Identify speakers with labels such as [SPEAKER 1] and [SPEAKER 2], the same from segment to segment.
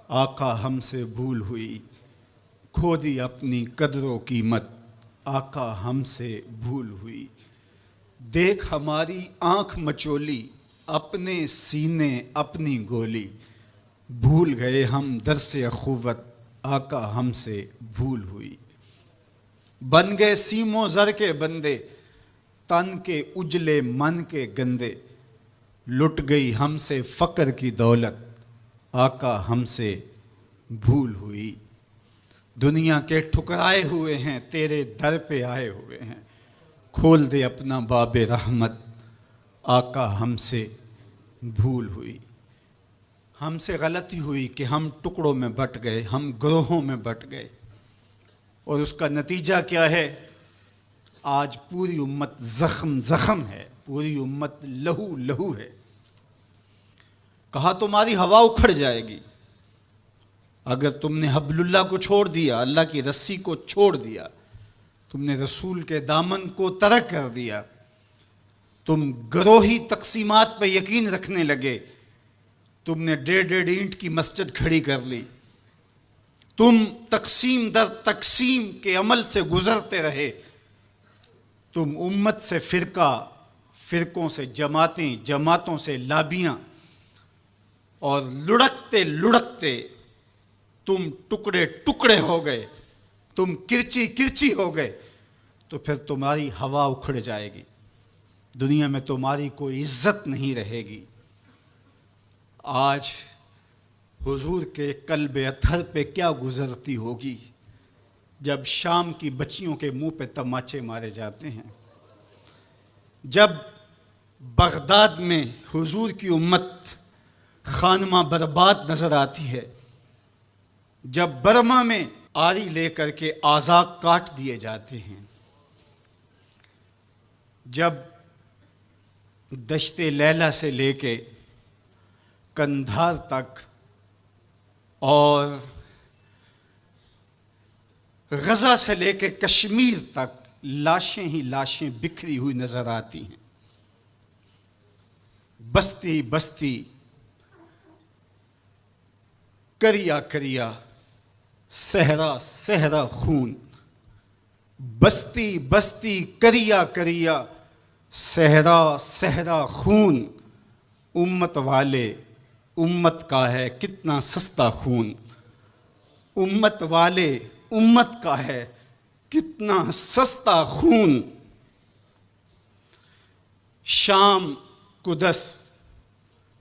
[SPEAKER 1] آقا ہم سے بھول ہوئی، کھو دی اپنی قدر و قیمت، آقا ہم سے بھول ہوئی۔ دیکھ ہماری آنکھ مچولی، اپنے سینے اپنی گولی، بھول گئے ہم درس اخوت، آقا ہم سے بھول ہوئی۔ بن گئے سیم و زر کے بندے، تن کے اجلے من کے گندے، لٹ گئی ہم سے فقر کی دولت، آقا ہم سے بھول ہوئی۔ دنیا کے ٹھکرائے ہوئے ہیں، تیرے در پہ آئے ہوئے ہیں، کھول دے اپنا باب رحمت، آقا ہم سے بھول ہوئی۔ ہم سے غلطی ہوئی کہ ہم ٹکڑوں میں بٹ گئے، ہم گروہوں میں بٹ گئے، اور اس کا نتیجہ کیا ہے؟ آج پوری امت زخم زخم ہے، پوری امت لہو لہو ہے۔ کہا تمہاری ہوا اکھڑ جائے گی اگر تم نے حبل اللہ کو چھوڑ دیا، اللہ کی رسی کو چھوڑ دیا، تم نے رسول کے دامن کو ترک کر دیا، تم گروہی تقسیمات پہ یقین رکھنے لگے، تم نے 1.5 اینٹ کی مسجد کھڑی کر لی، تم تقسیم در تقسیم کے عمل سے گزرتے رہے، تم امت سے فرقہ، فرقوں سے جماعتیں، جماعتوں سے لابیاں، اور لڑکتے لڑکتے تم ٹکڑے ٹکڑے ہو گئے، تم کرچی کرچی ہو گئے، تو پھر تمہاری ہوا اکھڑ جائے گی، دنیا میں تمہاری کوئی عزت نہیں رہے گی۔ آج حضور کے قلب اطہر پہ کیا گزرتی ہوگی جب شام کی بچیوں کے منہ پہ تماچے مارے جاتے ہیں، جب بغداد میں حضور کی امت خانمہ برباد نظر آتی ہے، جب برما میں آری لے کر کے اعضاء کاٹ دیے جاتے ہیں، جب دشت لیلہ سے لے کے کندھار تک اور غزہ سے لے کے کشمیر تک لاشیں ہی لاشیں بکھری ہوئی نظر آتی ہیں، بستی بستی، کریا کریا، صحرا صحرا خون، بستی بستی، کریا کریا، صحرا صحرا خون، امت والے، امت کا ہے کتنا سستا خون، امت والے، امت کا ہے کتنا سستا خون۔ شام، قدس،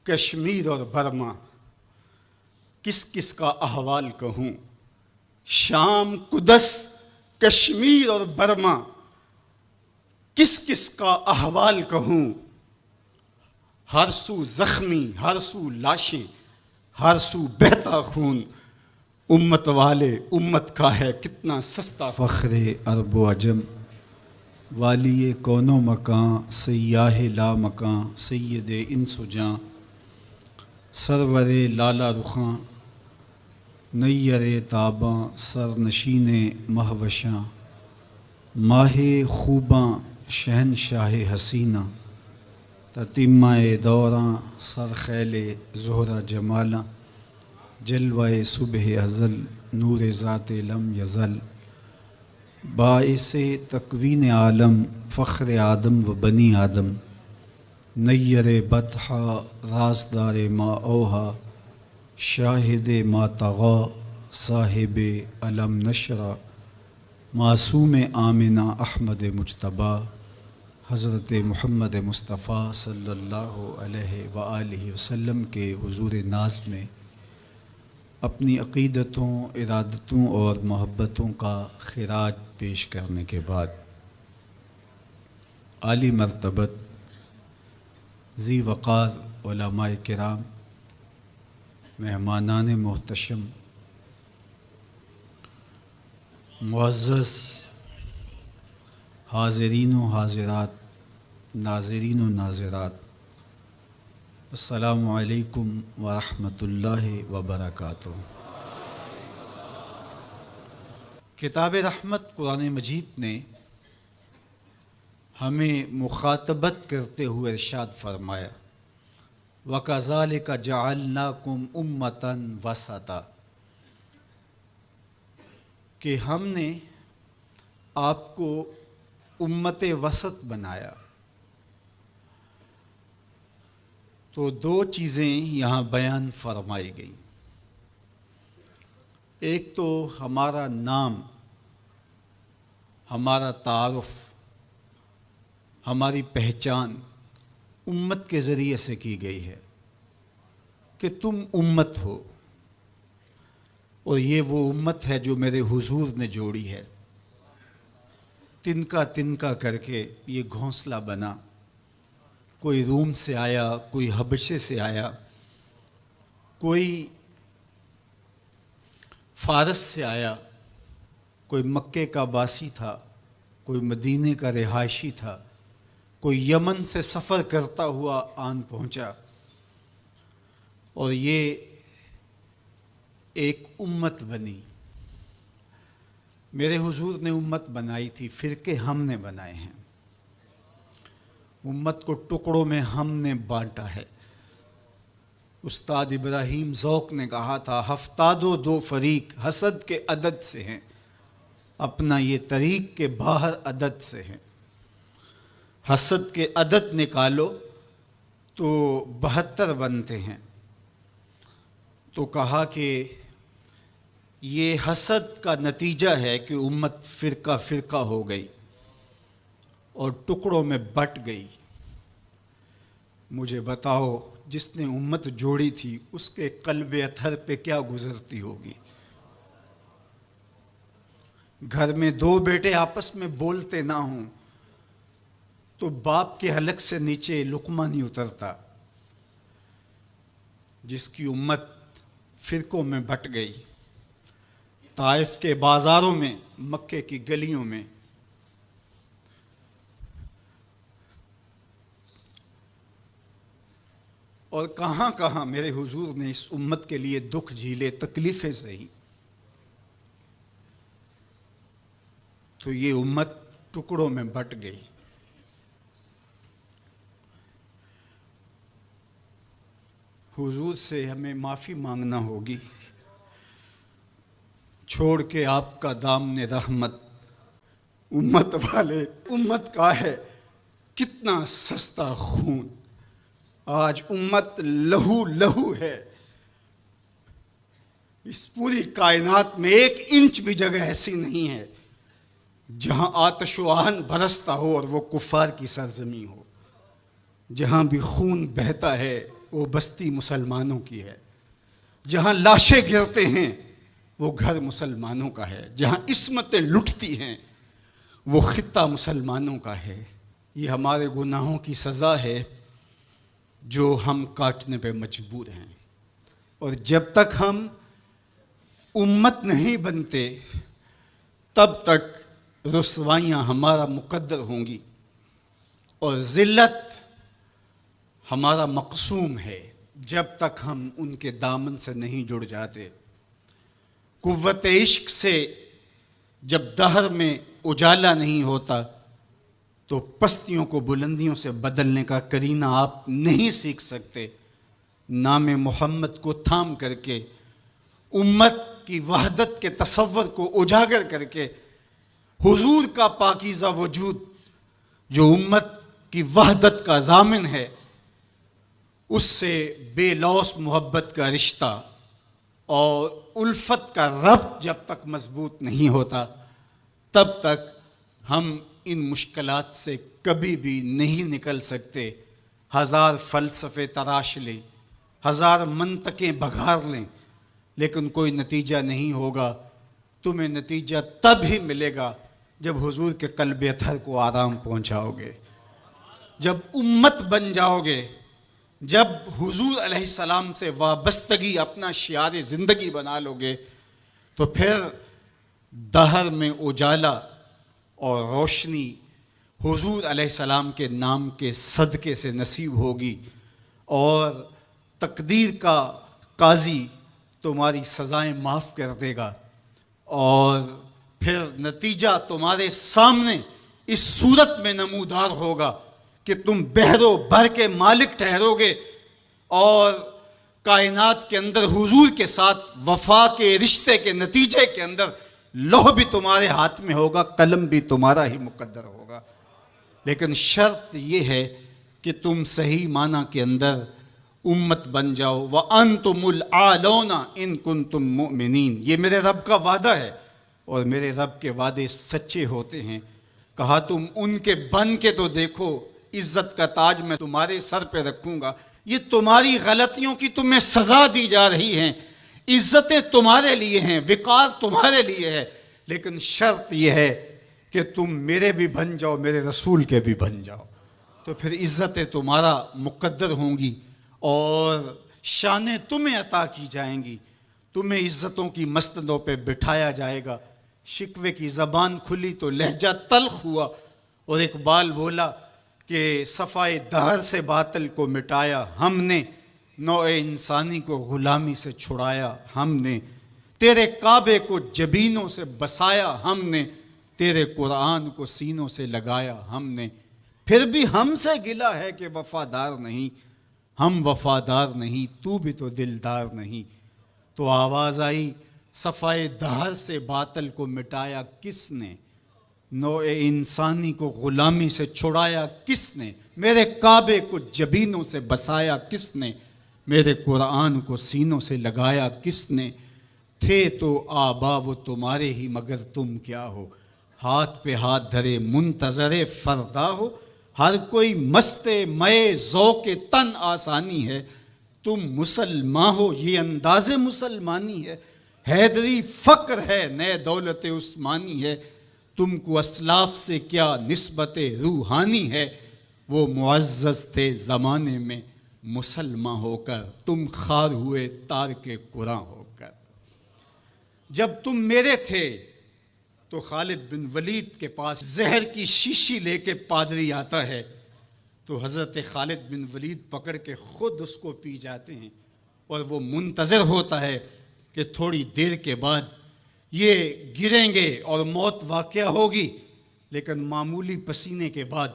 [SPEAKER 1] کشمیر اور برما، کس کس کا احوال کہوں؟ شام، قدس، کشمیر اور برما، کس کس کا احوال کہوں؟ ہر سو زخمی، ہر سو لاشیں، ہر سو بہتا خون، امت والے، امت کا ہے کتنا سستا فخر عرب و عجم، والی کون و مکان، سیاہ لا مکان، سید انس و جاں، سرور لالا رخاں، نیر تاباں، سر نشین مہوشاں، ماہ خوباں، شہنشاہ حسینہ، تتمہ دوراں، سر خیل زہرہ جمالاں، جلوہ صبح ازل، نور ذات لم یزل، باعث تکوین عالم، فخر آدم و بنی آدم، نیر بطحا، رازدار ما اوہا، شاہد ما طغا، صاحب علم نشرہ، معصوم آمنہ احمد مجتبیٰ، حضرت محمد مصطفیٰ صلی اللہ علیہ وآلہ وسلم کے حضور ناز میں اپنی عقیدتوں، ارادتوں اور محبتوں کا خراج پیش کرنے کے بعد، عالی مرتبت ذی وقار علماء کرام، مہمانان محتشم، معزز حاضرین و حاضرات، ناظرین و ناظرات، السلام علیکم ورحمۃ اللہ وبرکاتہ۔ کتاب رحمت قرآن مجید نے ہمیں مخاطبت کرتے ہوئے ارشاد فرمایا، وَكَذَلِكَ جَعَلْنَاكُمْ أُمَّةً وَسَطًا، کہ ہم نے آپ کو امت وسط بنایا، تو دو چیزیں یہاں بیان فرمائی گئیں۔ ایک تو ہمارا نام، ہمارا تعارف، ہماری پہچان امت کے ذریعے سے کی گئی ہے کہ تم امت ہو، اور یہ وہ امت ہے جو میرے حضور نے جوڑی ہے۔ تنکا تنکا کر کے یہ گھونسلہ بنا، کوئی روم سے آیا، کوئی حبشے سے آیا، کوئی فارس سے آیا، کوئی مکے کا باسی تھا، کوئی مدینے کا رہائشی تھا، کوئی یمن سے سفر کرتا ہوا آن پہنچا، اور یہ ایک امت بنی۔ میرے حضور نے امت بنائی تھی، فرقے ہم نے بنائے ہیں۔ امت کو ٹکڑوں میں ہم نے بانٹا ہے۔ استاد ابراہیم ذوق نے کہا تھا، ہفتاد و دو فریق حسد کے عدد سے ہیں، اپنا یہ طریق کے باہر عدد سے ہیں۔ حسد کے عدد نکالو تو 72 بنتے ہیں۔ تو کہا کہ یہ حسد کا نتیجہ ہے کہ امت فرقہ فرقہ ہو گئی اور ٹکڑوں میں بٹ گئی۔ مجھے بتاؤ، جس نے امت جوڑی تھی اس کے قلب اطہر پہ کیا گزرتی ہوگی؟ گھر میں دو بیٹے آپس میں بولتے نہ ہوں تو باپ کے حلق سے نیچے لقمہ نہیں اترتا۔ جس کی امت فرقوں میں بٹ گئی، طائف کے بازاروں میں، مکے کی گلیوں میں، اور کہاں کہاں میرے حضور نے اس امت کے لیے دکھ جھیلے، تکلیفیں سہی، تو یہ امت ٹکڑوں میں بٹ گئی۔ حضور سے ہمیں معافی مانگنا ہوگی، چھوڑ کے آپ کا دامن رحمت۔ امت والے، امت کا ہے کتنا سستا خون، آج امت لہو لہو ہے۔ اس پوری کائنات میں 1 انچ بھی جگہ ایسی نہیں ہے جہاں آتش و آہن برستا ہو اور وہ کفار کی سرزمین ہو۔ جہاں بھی خون بہتا ہے وہ بستی مسلمانوں کی ہے، جہاں لاشیں گرتے ہیں وہ گھر مسلمانوں کا ہے، جہاں عصمتیں لٹتی ہیں وہ خطہ مسلمانوں کا ہے۔ یہ ہمارے گناہوں کی سزا ہے جو ہم کاٹنے پہ مجبور ہیں، اور جب تک ہم امت نہیں بنتے تب تک رسوائیاں ہمارا مقدر ہوں گی، اور ذلت ہمارا مقسوم ہے جب تک ہم ان کے دامن سے نہیں جڑ جاتے۔ قوت عشق سے جب دہر میں اجالا نہیں ہوتا تو پستیوں کو بلندیوں سے بدلنے کا قرینہ آپ نہیں سیکھ سکتے۔ نام محمد کو تھام کر کے، امت کی وحدت کے تصور کو اجاگر کر کے، حضور کا پاکیزہ وجود جو امت کی وحدت کا ضامن ہے، اس سے بے لوث محبت کا رشتہ اور الفت کا ربط جب تک مضبوط نہیں ہوتا تب تک ہم ان مشکلات سے کبھی بھی نہیں نکل سکتے۔ 1000 فلسفے تراش لیں، 1000 منطقیں بگھار لیں، لیکن کوئی نتیجہ نہیں ہوگا۔ تمہیں نتیجہ تب ہی ملے گا جب حضور کے قلب اطہر کو آرام پہنچاؤ گے، جب امت بن جاؤ گے، جب حضور علیہ السلام سے وابستگی اپنا شعار زندگی بنا لو گے، تو پھر دہر میں اجالا اور روشنی حضور علیہ السلام کے نام کے صدقے سے نصیب ہوگی، اور تقدیر کا قاضی تمہاری سزائیں معاف کر دے گا، اور پھر نتیجہ تمہارے سامنے اس صورت میں نمودار ہوگا کہ تم بحر و بر کے مالک ٹھہرو گے، اور کائنات کے اندر حضور کے ساتھ وفا کے رشتے کے نتیجے کے اندر لوح بھی تمہارے ہاتھ میں ہوگا، قلم بھی تمہارا ہی مقدر ہوگا، لیکن شرط یہ ہے کہ تم صحیح معنی کے اندر امت بن جاؤ۔ وَأَنْتُمُ الْأَعْلَوْنَ إِن كُنتُم مُؤْمِنِينَ، یہ میرے رب کا وعدہ ہے، اور میرے رب کے وعدے سچے ہوتے ہیں۔ کہا تم ان کے بن کے تو دیکھو، عزت کا تاج میں تمہارے سر پہ رکھوں گا۔ یہ تمہاری غلطیوں کی تمہیں سزا دی جا رہی ہیں، عزتیں تمہارے لیے ہیں، وقار تمہارے لیے ہے، لیکن شرط یہ ہے کہ تم میرے بھی بن جاؤ، میرے رسول کے بھی بن جاؤ، تو پھر عزتیں تمہارا مقدر ہوں گی اور شانیں تمہیں عطا کی جائیں گی، تمہیں عزتوں کی مسندوں پہ بٹھایا جائے گا۔ شکوے کی زبان کھلی تو لہجہ تلخ ہوا، اور اقبال بولا کہ صفائے دہر سے باطل کو مٹایا ہم نے، نوع انسانی کو غلامی سے چھڑایا ہم نے، تیرے کعبے کو جبینوں سے بسایا ہم نے، تیرے قرآن کو سینوں سے لگایا ہم نے، پھر بھی ہم سے گلہ ہے کہ وفادار نہیں، ہم وفادار نہیں، تو بھی تو دلدار نہیں۔ تو آواز آئی، صفائے دہر سے باطل کو مٹایا کس نے، نوع انسانی کو غلامی سے چھڑایا کس نے، میرے کعبے کو جبینوں سے بسایا کس نے، میرے قرآن کو سینوں سے لگایا کس نے، تھے تو آبا وہ تمہارے ہی مگر تم کیا ہو، ہاتھ پہ ہاتھ دھرے منتظر فردا ہو، ہر کوئی مست مئے ذوق تن آسانی ہے، تم مسلمان ہو یہ انداز مسلمانی ہے، حیدری فقر ہے نئے دولت عثمانی ہے، تم کو اسلاف سے کیا نسبت روحانی ہے، وہ معزز تھے زمانے میں مسلمان ہو کر، تم خار ہوئے تارک قرآن ہو کر۔ جب تم میرے تھے تو خالد بن ولید کے پاس زہر کی شیشی لے کے پادری آتا ہے، تو حضرت خالد بن ولید پکڑ کے خود اس کو پی جاتے ہیں، اور وہ منتظر ہوتا ہے کہ تھوڑی دیر کے بعد یہ گریں گے اور موت واقع ہوگی، لیکن معمولی پسینے کے بعد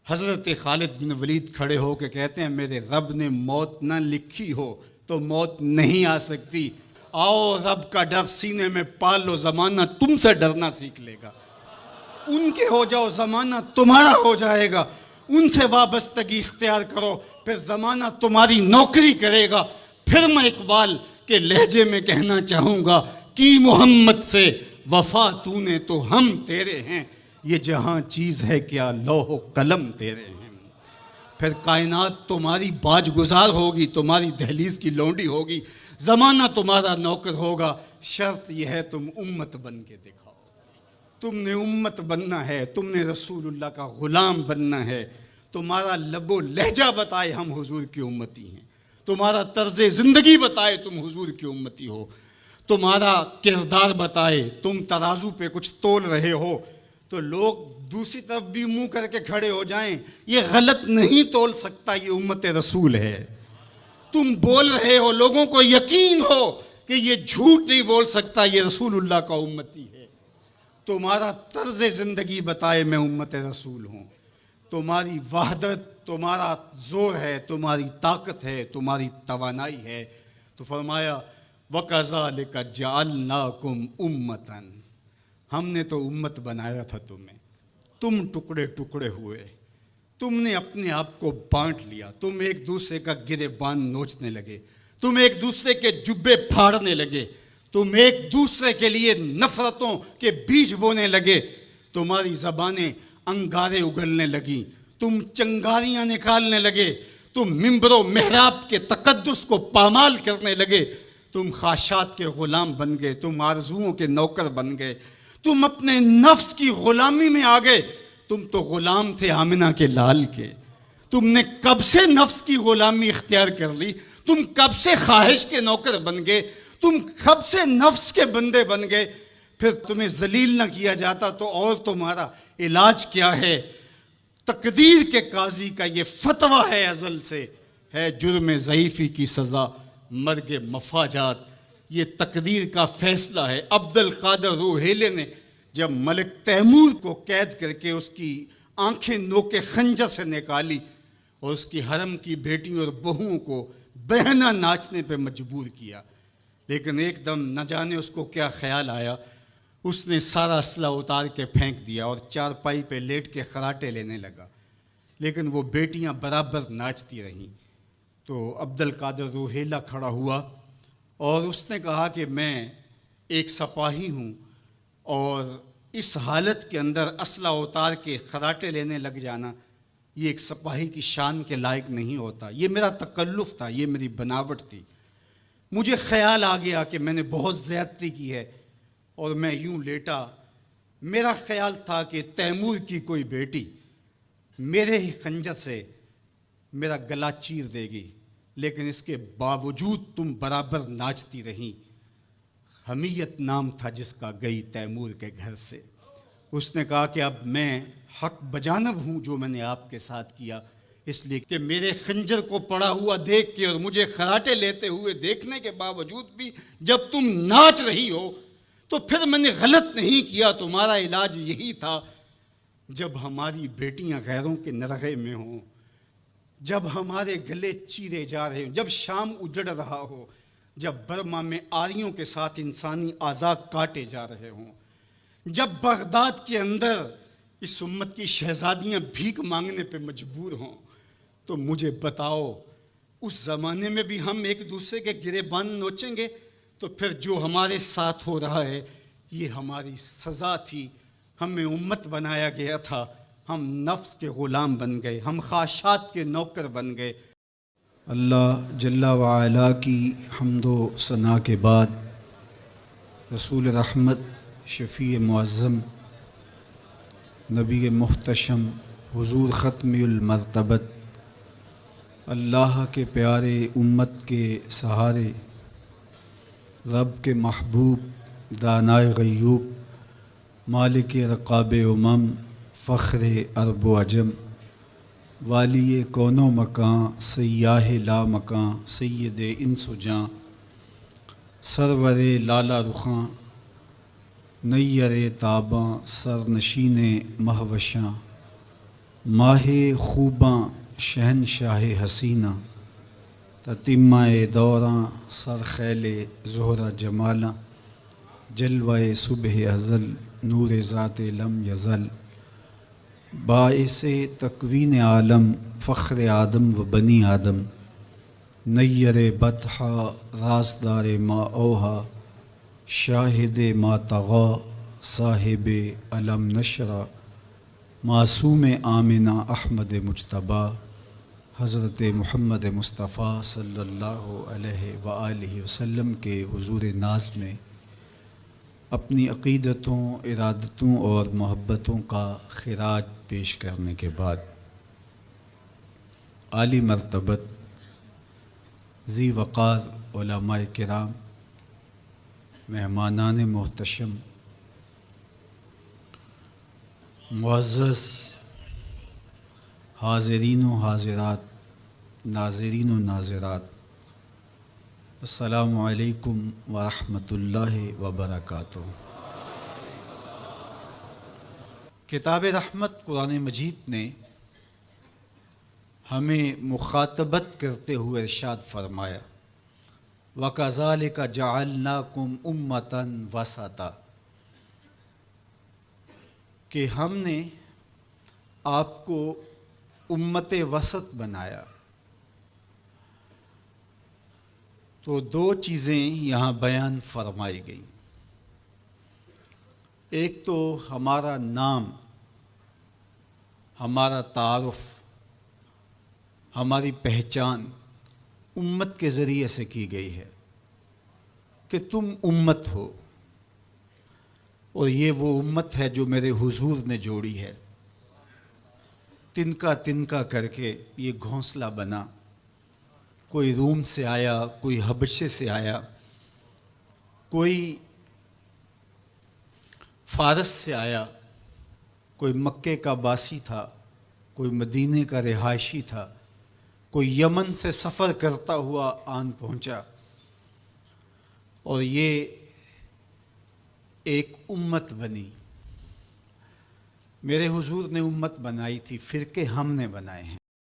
[SPEAKER 1] حضرت خالد بن ولید کھڑے ہو کے کہتے ہیں میرے رب نے موت نہ لکھی ہو تو موت نہیں آ سکتی، آؤ رب کا ڈر سینے میں پال لو، زمانہ تم سے ڈرنا سیکھ لے گا، ان کے ہو جاؤ زمانہ تمہارا ہو جائے گا، ان سے وابستگی اختیار کرو پھر زمانہ تمہاری نوکری کرے گا۔ پھر میں اقبال کے لہجے میں کہنا چاہوں گا کہ محمد سے وفا تو نے تو ہم تیرے ہیں، یہ جہاں چیز ہے کیا لوح و قلم تیرے ہیں، پھر کائنات تمہاری باج گزار ہوگی، تمہاری دہلیز کی لونڈی ہوگی، زمانہ تمہارا نوکر ہوگا، شرط یہ ہے تم امت بن کے دکھاؤ، تم نے امت بننا ہے، تم نے رسول اللہ کا غلام بننا ہے، تمہارا لب و لہجہ بتائے ہم حضور کی امتی ہیں، تمہارا طرز زندگی بتائے تم حضور کی امتی ہو، تمہارا کردار بتائے تم ترازو پہ کچھ تول رہے ہو، تو لوگ دوسری طرف بھی منہ کر کے کھڑے ہو جائیں، یہ غلط نہیں تول سکتا، یہ امت رسول ہے، تم بول رہے ہو لوگوں کو یقین ہو کہ یہ جھوٹ نہیں بول سکتا، یہ رسول اللہ کا امتی ہے، تمہارا طرز زندگی بتائے میں امت رسول ہوں، تمہاری وحدت تمہارا زور ہے، تمہاری طاقت ہے، تمہاری توانائی ہے، تو فرمایا وَكَذَلِكَ جَعَلْنَاكُمْ أُمَّةً، ہم نے تو امت بنایا تھا تمہیں، تم ٹکڑے ٹکڑے ہوئے، تم نے اپنے آپ کو بانٹ لیا، تم ایک دوسرے کا گریبان نوچنے لگے، تم ایک دوسرے کے جبے پھاڑنے لگے، تم ایک دوسرے کے لیے نفرتوں کے بیج بونے لگے، تمہاری زبانیں انگارے اگلنے لگیں، تم چنگاریاں نکالنے لگے، تم ممبر و محراب کے تقدس کو پامال کرنے لگے، تم خواہشات کے غلام بن گئے، تم آرزوؤں کے نوکر بن گئے، تم اپنے نفس کی غلامی میں آ گئے، تم تو غلام تھے آمنہ کے لال کے، تم نے کب سے نفس کی غلامی اختیار کر لی، تم کب سے خواہش کے نوکر بن گئے، تم کب سے نفس کے بندے بن گئے، پھر تمہیں ذلیل نہ کیا جاتا تو اور تمہارا علاج کیا ہے؟ تقدیر کے قاضی کا یہ فتویٰ ہے ازل سے، ہے جرم ضعیفی کی سزا مرگ مفاجات، یہ تقدیر کا فیصلہ ہے۔ عبد القادر روحیلے نے جب ملک تیمور کو قید کر کے اس کی آنکھیں نوکے خنجر سے نکالی اور اس کی حرم کی بیٹیوں اور بہوؤں کو بہنا ناچنے پہ مجبور کیا، لیکن ایک دم نہ جانے اس کو کیا خیال آیا، اس نے سارا اسلحہ اتار کے پھینک دیا اور چارپائی پہ لیٹ کے خراٹے لینے لگا، لیکن وہ بیٹیاں برابر ناچتی رہیں۔ تو عبد القادر روہیلا کھڑا ہوا اور اس نے کہا کہ میں ایک سپاہی ہوں اور اس حالت کے اندر اسلحہ اتار کے خراٹے لینے لگ جانا یہ ایک سپاہی کی شان کے لائق نہیں ہوتا۔ یہ میرا تکلف تھا، یہ میری بناوٹ تھی۔ مجھے خیال آ گیا کہ میں نے بہت زیادتی کی ہے اور میں یوں لیٹا۔ میرا خیال تھا کہ تیمور کی کوئی بیٹی میرے ہی خنجر سے میرا گلا چیر دے گی، لیکن اس کے باوجود تم برابر ناچتی رہیں۔ حمیت نام تھا جس کا گئی تیمور کے گھر سے۔ اس نے کہا کہ اب میں حق بجانب ہوں جو میں نے آپ کے ساتھ کیا، اس لیے کہ میرے خنجر کو پڑا ہوا دیکھ کے اور مجھے خراٹے لیتے ہوئے دیکھنے کے باوجود بھی جب تم ناچ رہی ہو تو پھر میں نے غلط نہیں کیا۔ تمہارا علاج یہی تھا۔ جب ہماری بیٹیاں غیروں کے نرغے میں ہوں، جب ہمارے گلے چیرے جا رہے ہوں، جب شام اجڑ رہا ہو، جب برما میں آریوں کے ساتھ انسانی اعضاء کاٹے جا رہے ہوں، جب بغداد کے اندر اس امت کی شہزادیاں بھیک مانگنے پہ مجبور ہوں، تو مجھے بتاؤ اس زمانے میں بھی ہم ایک دوسرے کے گریبان نوچیں گے؟ تو پھر جو ہمارے ساتھ ہو رہا ہے یہ ہماری سزا تھی۔ ہمیں امت بنایا گیا تھا، ہم نفس کے غلام بن گئے، ہم خواہشات کے نوکر بن گئے۔ اللہ جل وعلا کی حمد و ثنا کے بعد رسول رحمت، شفیع معظم، نبی محتشم، حضور ختم المرتبت، اللہ کے پیارے، امت کے سہارے، رب کے محبوب، دانائے غیوب، مالک رقاب امم، فخر عرب و عجم، والی کون و مکان، سیاہ لا مکان، سید انس و جاں، سرور لالا رخاں، نیر تاباں، سرنشین مہوشاں، ماہ خوباں، شہنشاہ حسینہ، تتمہ دوراں، سرخیل زہرہ جمالاں، جلوہ صبح ازل، نور ذات لم یزل، باعث تکوین عالم، فخر آدم و بنی آدم، نیر بطحا، رازدار ما اوہا، شاہد ما طغا، صاحب علم نشرہ، معصوم آمنہ احمد مجتبیٰ، حضرت محمد مصطفیٰ صلی اللہ علیہ وآلہ وسلم کے حضور ناز میں اپنی عقیدتوں، ارادتوں اور محبتوں کا خراج پیش کرنے کے بعد عالی مرتبت، ذی وقار علماء کرام، مہمانان محتشم، معزز حاضرین و حاضرات، ناظرین و ناظرات، السلام علیکم ورحمۃ اللہ وبرکاتہ۔ کتاب رحمت قرآن مجید نے ہمیں مخاطبت کرتے ہوئے ارشاد فرمایا، وَكَذَلِكَ جَعَلْنَاكُمْ أُمَّةً وَسَطًا، کہ ہم نے آپ کو امت وسط بنایا۔ تو دو چیزیں یہاں بیان فرمائی گئیں۔ ایک تو ہمارا نام، ہمارا تعارف، ہماری پہچان امت کے ذریعے سے کی گئی ہے کہ تم امت ہو، اور یہ وہ امت ہے جو میرے حضور نے جوڑی ہے۔ تنکا تنکا کر کے یہ گھونسلہ بنا، کوئی روم سے آیا، کوئی حبشے سے آیا، کوئی فارس سے آیا، کوئی مکے کا باسی تھا، کوئی مدینے کا رہائشی تھا، کوئی یمن سے سفر کرتا ہوا آن پہنچا، اور یہ ایک امت بنی۔ میرے حضور نے امت بنائی تھی، فرقے ہم نے بنائے ہیں۔